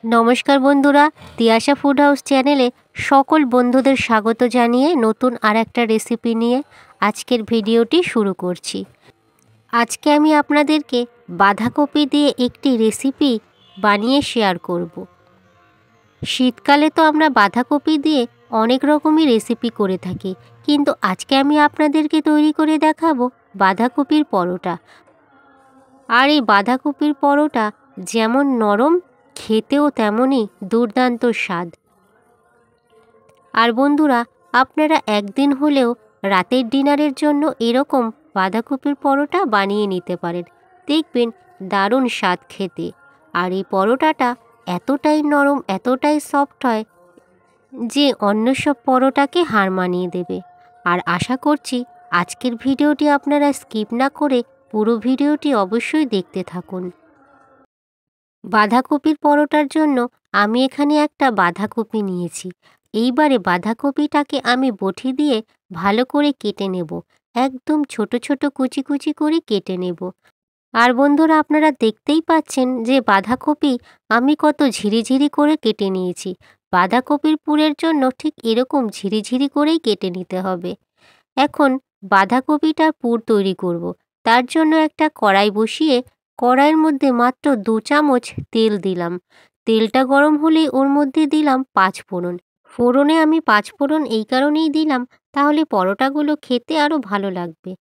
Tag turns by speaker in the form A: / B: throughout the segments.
A: নমস্কার বন্ধুরা, Tiyasha food house চ্যানেলে সকল বন্ধুদের স্বাগত জানিয়ে নতুন আর একটা রেসিপি নিয়ে আজকের ভিডিওটি শুরু করছি। আজকে আমি আপনাদেরকে বাঁধাকপি দিয়ে একটি রেসিপি বানিয়ে শেয়ার করব। শীতকালে তো আমরা বাঁধাকপি দিয়ে অনেক রকমই রেসিপি করে থাকি, কিন্তু আজকে আমি আপনাদেরকে তৈরি করে দেখাবো বাঁধাকপির পরোটা। আর এই বাঁধাকপির পরোটা যেমন নরম, খেতেও তেমনই দুর্দান্ত স্বাদ। আর বন্ধুরা, আপনারা একদিন হলেও রাতের ডিনারের জন্য এরকম বাঁধাকপির পরোটা বানিয়ে নিতে পারেন। দেখবেন দারুণ স্বাদ খেতে। আর এই পরোটাটা এতটাই নরম, এতটাই সফট হয় যে অন্য সব পরোটাকে হার মানিয়ে দেবে। আর আশা করছি আজকের ভিডিওটি আপনারা স্কিপ না করে পুরো ভিডিওটি অবশ্যই দেখতে থাকুন। বাঁধাকপির পরোটার জন্য আমি এখানে একটা বাঁধাকপি নিয়েছি। এইবারে বাঁধাকপিটাকে আমি বটি দিয়ে ভালো করে কেটে নেব। একদম ছোট ছোট কুচি কুচি করে কেটে নেব। আর বন্ধুরা, আপনারা দেখতেই পাচ্ছেন যে বাঁধাকপি আমি কত ঝিরিঝিরি করে কেটে নিয়েছি। বাঁধাকপির পুরের জন্য ঠিক এরকম ঝিরিঝিরি করেই কেটে নিতে হবে। এখন বাঁধাকপিটার পুর তৈরি করব। তার জন্য একটা কড়াই বসিয়ে কড়াইয়ের মধ্যে মাত্র 2 চামচ তেল দিলাম। তেলটা গরম হলেই ওর মধ্যে দিলাম 5 ফোড়ন। ফোড়নে আমি 5 ফোড়ন এই কারণেই দিলাম, তাহলে পরোটাগুলো খেতে আরও ভালো লাগবে।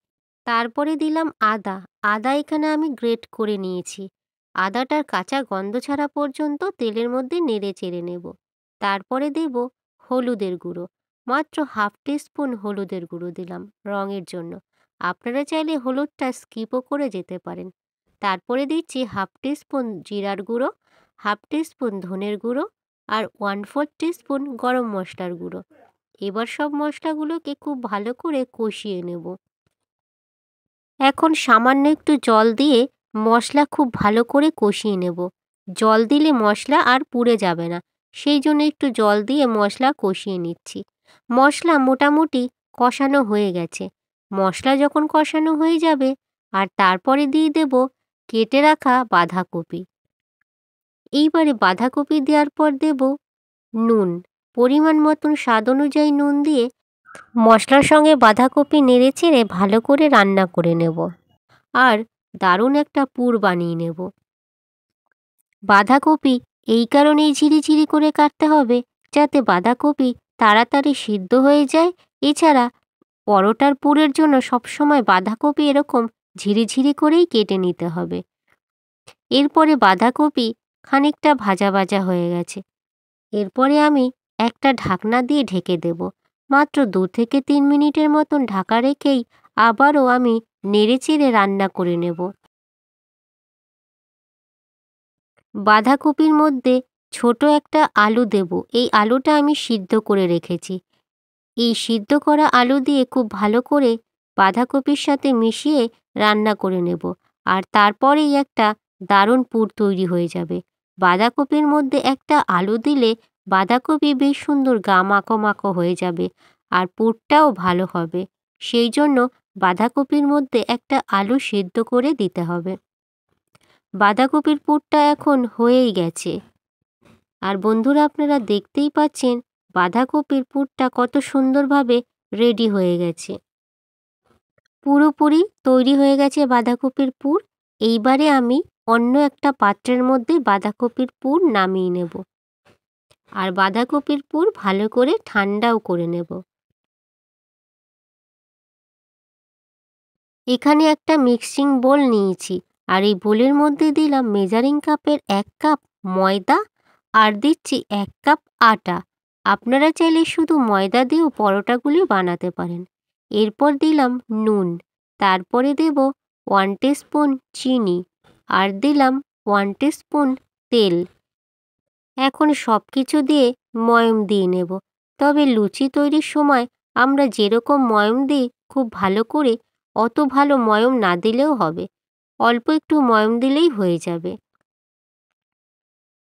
A: তারপরে দিলাম আদা। আদা এখানে আমি গ্রেট করে নিয়েছি। আদাটার কাঁচা গন্ধ ছাড়া পর্যন্ত তেলের মধ্যে নেড়ে চেড়ে নেব। তারপরে দেব হলুদের গুঁড়ো। মাত্র হাফ টিস্পুন হলুদের গুঁড়ো দিলাম রঙের জন্য। আপনারা চাইলে হলুদটা স্কিপও করে যেতে পারেন। তারপরে দিচ্ছি হাফ টিস্পুন জিরার গুঁড়ো, হাফ টিস্পুন ধনের গুঁড়ো আর 1/4 টিস্পুন গরম মশলার গুঁড়ো। এবার সব মশলাগুলোকে খুব ভালো করে কষিয়ে নেব। এখন সামান্য একটু জল দিয়ে মশলা খুব ভালো করে কষিয়ে নেব। জল দিলে মশলা আর পুড়ে যাবে না, সেই জন্য একটু জল দিয়ে মশলা কষিয়ে নিচ্ছি। মশলা মোটামুটি কষানো হয়ে গেছে। মশলা যখন কষানো হয়ে যাবে, আর তারপরে দিয়ে দেব কেটে রাখা বাঁধাকপি। এইবারে বাঁধাকপি দেওয়ার পর দেব নুন। পরিমাণ মতন স্বাদ অনুযায়ী নুন দিয়ে মশলার সঙ্গে বাঁধাকপি নেড়েচেড়ে ভালো করে রান্না করে নেব। আর দারুণ একটা পুর বানিয়ে নেব। বাঁধাকপি এই কারণেই ঝিরিঝিরি করে কাটতে হবে, যাতে বাঁধাকপি তাড়াতাড়ি সিদ্ধ হয়ে যায়। এছাড়া পরোটার পুরের জন্য সবসময় বাঁধাকপি এরকম ঝিরিঝিরি করেই কেটে নিতে হবে। এরপরে বাঁধাকপি খানিকটা ভাজা ভাজা হয়ে গেছে। এরপরে আমি একটা ঢাকনা দিয়ে ঢেকে দেব। মাত্র 2 থেকে 3 মিনিটের মতন ঢাকা রেখেই আবারও আমি নেড়েচেড়ে রান্না করে নেব। বাঁধাকপির মধ্যে ছোট একটা আলু দেব। এই আলুটা আমি সিদ্ধ করে রেখেছি। এই সিদ্ধ করা আলু দিয়ে খুব ভালো করে বাঁধাকপির সাথে মিশিয়ে রান্না করে নেব। আর তারপরেই একটা দারুণ পুর তৈরি হয়ে যাবে। বাঁধাকপির মধ্যে একটা আলু দিলে বাঁধাকপি বেশ সুন্দর মাখো মাখো হয়ে যাবে, আর পুরটাও ভালো হবে। সেই জন্য বাঁধাকপির মধ্যে একটা আলু সিদ্ধ করে দিতে হবে। বাঁধাকপির পুরটা এখন হয়েই গেছে। আর বন্ধুরা, আপনারা দেখতেই পাচ্ছেন বাঁধাকপির পুরটা কত সুন্দরভাবে রেডি হয়ে গেছে। পুরোপুরি তৈরি হয়ে গেছে বাঁধাকপির পুর। এইবারে আমি অন্য একটা পাত্রের মধ্যে বাঁধাকপির পুর নামিয়ে নেব। আর বাঁধাকপির পুর ভালো করে ঠান্ডাও করে নেব। এখানে একটা মিক্সিং বোল নিয়েছি, আর এই বোলের মধ্যে দিলাম মেজারিং কাপের 1 কাপ ময়দা, আর দিচ্ছি 1 কাপ আটা। আপনারা চাইলে শুধু ময়দা দিয়েও পরোটাগুলি বানাতে পারেন। এরপর দিলাম নুন। তারপরে দেব 1 টিস্পুন চিনি, আর দিলাম 1 টিস্পুন তেল। এখন সব কিছু দিয়ে ময়ম দিয়ে নেব। তবে লুচি তৈরির সময় আমরা যেরকম ময়ম দিই খুব ভালো করে, অত ভালো ময়ম না দিলেও হবে। অল্প একটু ময়ম দিলেই হয়ে যাবে।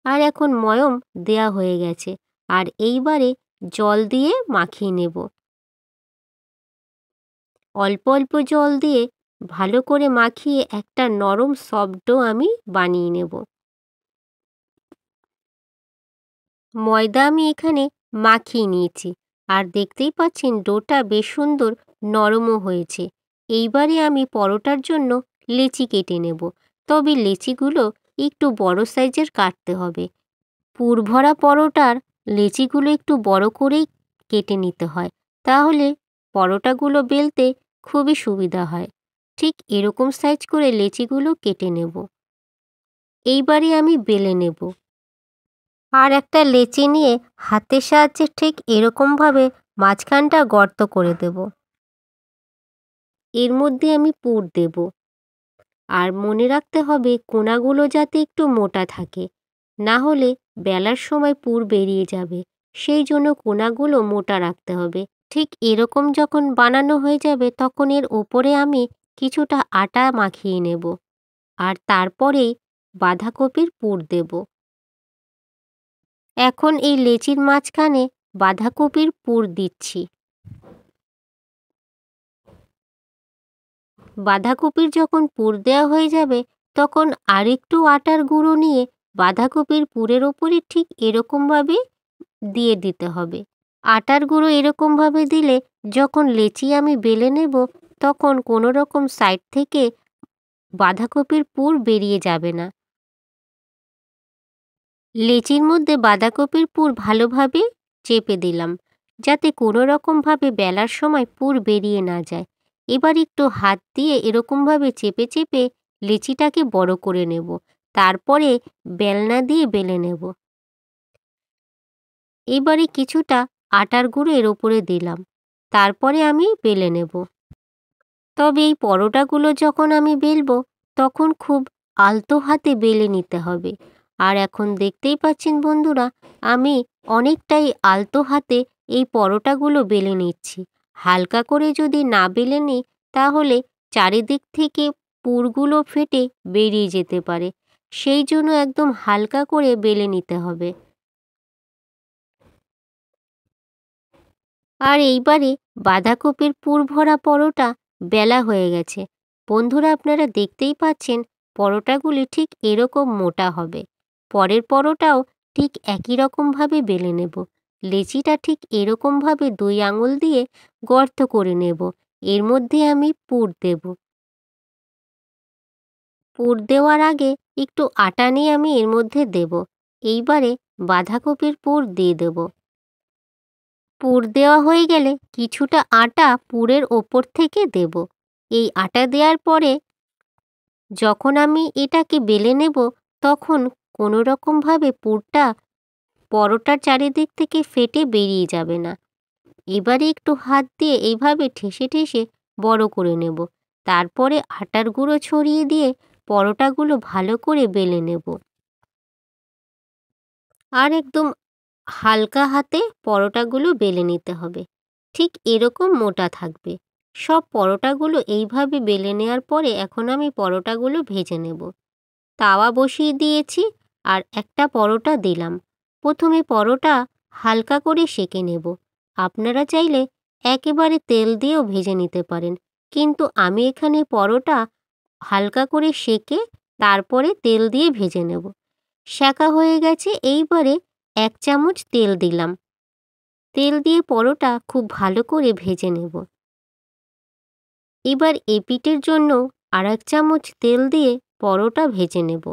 A: আর এখন ময়ম দেয়া হয়ে গেছে। আর এইবারে জল দিয়ে মাখিয়ে নেব। অল্প অল্প জল দিয়ে ভালো করে মাখিয়ে একটা নরম সফট ডো আমি বানিয়ে নেব। ময়দা আমি এখানে মাখিয়ে নিয়েছি, আর দেখতেই পাচ্ছেন ডোটা বেশ সুন্দর নরমও হয়েছে। এইবারে আমি পরোটার জন্য লেচি কেটে নেব। তবে লেচিগুলো একটু বড় সাইজের কাটতে হবে। পুরভরা পরোটার লেচিগুলো একটু বড় করেই কেটে নিতে হয়, তাহলে পরোটাগুলো বেলতে খুবই সুবিধা হয়। ঠিক এরকম সাইজ করে লেচিগুলো কেটে নেব। এইবারে আমি বেলে নেব। আর একটা লেচি নিয়ে হাতের সাহায্যে ঠিক এরকমভাবে মাঝখানটা গর্ত করে দেব। এর মধ্যে আমি পুর দেব। আর মনে রাখতে হবে কোণাগুলো যাতে একটু মোটা থাকে, না হলে বেলার সময় পুর বেরিয়ে যাবে। সেই জন্য কোণাগুলো মোটা রাখতে হবে। ঠিক এরকম যখন বানানো হয়ে যাবে তখন এর ওপরে আমি কিছুটা আটা মাখিয়ে নেব, আর তারপরেই বাঁধাকপির পুর দেব। এখন এই লেচির মাঝখানে বাঁধাকপির পুর দিচ্ছি। বাঁধাকপির যখন পুর দেওয়া হয়ে যাবে তখন আরেকটু আটার গুঁড়ো নিয়ে বাঁধাকপির পুরের ওপরে ঠিক এরকমভাবে দিয়ে দিতে হবে। আটার গুঁড়ো এরকমভাবে দিলে যখন লেচি আমি বেলে নেব তখন কোনো রকম সাইড থেকে বাঁধাকপির পুর বেরিয়ে যাবে না। লেচির মধ্যে বাঁধাকপির পুর ভালোভাবে চেপে দিলাম, যাতে কোনো রকমভাবে বেলার সময় পুর বেরিয়ে না যায়। এবার একটু হাত দিয়ে এরকমভাবে চেপে চেপে লেচিটাকে বড় করে নেব। তারপরে বেলনা দিয়ে বেলে নেব। এবারে কিছুটা আটার গুঁড়ো এর ওপরে দিলাম, তারপরে আমি বেলে নেব। তবে এই পরোটাগুলো যখন আমি বেলবো তখন খুব আলতো হাতে বেলে নিতে হবে। আর এখন দেখতেই পাচ্ছেন বন্ধুরা, আমি অনেকটাই আলতো হাতে এই পরোটাগুলো বেলে নিচ্ছি। হালকা করে যদি না বেলে নিই তাহলে চারিদিক থেকে পুরগুলো ফেটে বেরিয়ে যেতে পারে। সেই জন্য একদম হালকা করে বেলে নিতে হবে। আর এইবারে বাঁধাকপির পুর ভরা পরোটা বেলা হয়ে গেছে। বন্ধুরা, আপনারা দেখতেই পাচ্ছেন পরোটাগুলি ঠিক এরকম মোটা হবে। পরের পরোটাও ঠিক একই রকমভাবে বেলে নেব। লেচিটা ঠিক এরকমভাবে 2 আঙুল দিয়ে গর্ত করে নেব। এর মধ্যে আমি পুর দেব। পুর দেওয়ার আগে একটু আটা নিয়ে আমি এর মধ্যে দেব। এইবারে বাঁধাকপির পুর দিয়ে দেব। পুর দেওয়া হয়ে গেলে কিছুটা আটা পুরের ওপর থেকে দেব। এই আটা দেওয়ার পরে যখন আমি এটাকে বেলে নেব তখন কোনো রকমভাবে পুরটা পরোটার চারিদিক থেকে ফেটে বেরিয়ে যাবে না। এবারে একটু হাত দিয়ে এইভাবে ঠেসে ঠেসে বড় করে নেব। তারপরে আটার গুঁড়ো ছড়িয়ে দিয়ে পরোটাগুলো ভালো করে বেলে নেব। আর একদম হালকা হাতে পরোটাগুলো বেলে নিতে হবে। ঠিক এরকম মোটা থাকবে। সব পরোটাগুলো এইভাবে বেলে নেওয়ার পরে এখন আমি পরোটাগুলো ভেজে নেব। তাওয়া বসিয়ে দিয়েছি আর একটা পরোটা দিলাম। প্রথমে পরোটা হালকা করে সেঁকে নেব। আপনারা চাইলে একেবারে তেল দিয়েও ভেজে নিতে পারেন, কিন্তু আমি এখানে পরোটা হালকা করে সেঁকে তারপরে তেল দিয়ে ভেজে নেব। সেঁকা হয়ে গেছে। এইবারে 1 চামচ তেল দিলাম। তেল দিয়ে পরোটা খুব ভালো করে ভেজে নেব। এবার এপিঠের জন্য আর 1 চামচ তেল দিয়ে পরোটা ভেজে নেব।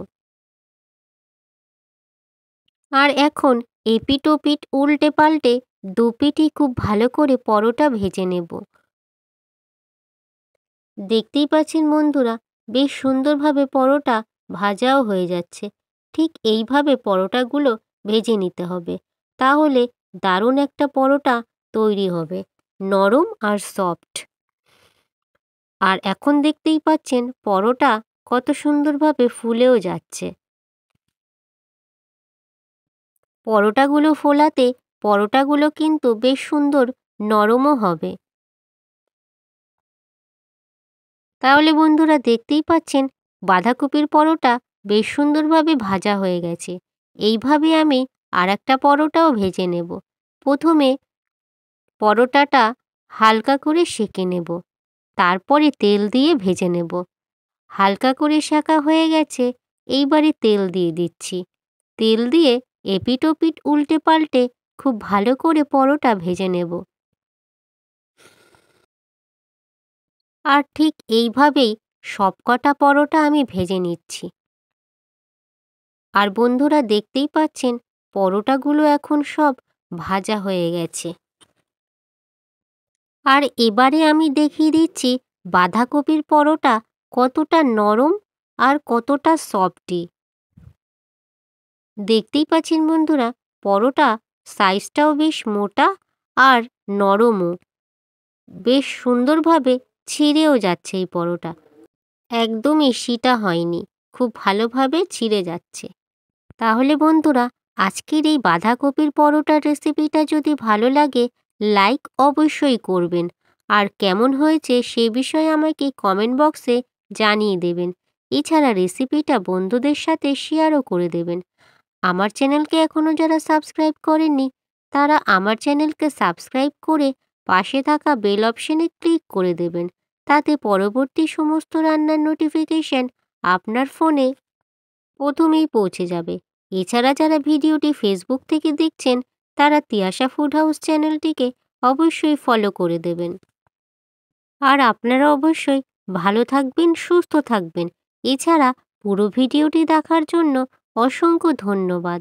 A: আর এখন এপিঠ ওপিঠ উল্টে পাল্টে দুপিঠই খুব ভালো করে পরোটা ভেজে নেব। দেখতেই পাচ্ছেন বন্ধুরা, বেশ সুন্দরভাবে পরোটা ভাজাও হয়ে যাচ্ছে। ঠিক এইভাবে পরোটাগুলো ভেজে নিতে হবে, তাহলে দারুণ একটা পরোটা তৈরি হবে, নরম আর সফট। আর এখন দেখতেই পাচ্ছেন পরোটা কত সুন্দরভাবে ফুলেও যাচ্ছে। পরোটাগুলো ফোলাতে পরোটাগুলো কিন্তু বেশ সুন্দর নরমও হবে। তাহলে বন্ধুরা দেখতেই পাচ্ছেন বাঁধাকপির পরোটা বেশ সুন্দরভাবে ভাজা হয়ে গেছে। এইভাবে আমি আরেকটা পরোটাও ভেজে নেব। প্রথমে পরোটাটা হালকা করে সেঁকে নেব, তারপরে তেল দিয়ে ভেজে নেব। হালকা করে সেঁকা হয়ে গেছে। এইবারে তেল দিয়ে দিচ্ছি। তেল দিয়ে এপিট ওপিট উল্টে পাল্টে খুব ভালো করে পরোটা ভেজে নেব। আর ঠিক এইভাবেই সবকটা পরোটা আমি ভেজে নিচ্ছি। আর বন্ধুরা দেখতেই পাচ্ছেন পরোটাগুলো এখন সব ভাজা হয়ে গেছে। আর এবারে আমি দেখিয়ে দিচ্ছি বাঁধাকপির পরোটা কতটা নরম আর কতটা সফটি। দেখতেই পাচ্ছেন বন্ধুরা পরোটা সাইজটাও বেশ মোটা আর নরমও। বেশ সুন্দরভাবে ছিঁড়েও যাচ্ছে এই পরোটা। একদমই সিটা হয়নি, খুব ভালোভাবে ছিঁড়ে যাচ্ছে। তাহলে বন্ধুরা আজকের এই বাঁধাকপির পরোটার রেসিপিটা যদি ভালো লাগে লাইক অবশ্যই করবেন। আর কেমন হয়েছে সে বিষয়ে আমাকে কমেন্ট বক্সে জানিয়ে দেবেন। এছাড়া রেসিপিটা বন্ধুদের সাথে শেয়ারও করে দেবেন। আমার চ্যানেলকে এখনও যারা সাবস্ক্রাইব করেননি তারা আমার চ্যানেলকে সাবস্ক্রাইব করে পাশে থাকা বেল অপশনে ক্লিক করে দেবেন। তাতে পরবর্তী সমস্ত রান্নার নোটিফিকেশন আপনার ফোনে প্রথমেই পৌঁছে যাবে। এছাড়া যারা ভিডিওটি ফেসবুক থেকে দেখছেন তারা তিয়াশা ফুড হাউস চ্যানেলটিকে অবশ্যই ফলো করে দেবেন। আর আপনারা অবশ্যই ভালো থাকবেন, সুস্থ থাকবেন। এছাড়া পুরো ভিডিওটি দেখার জন্য অসংখ্য ধন্যবাদ।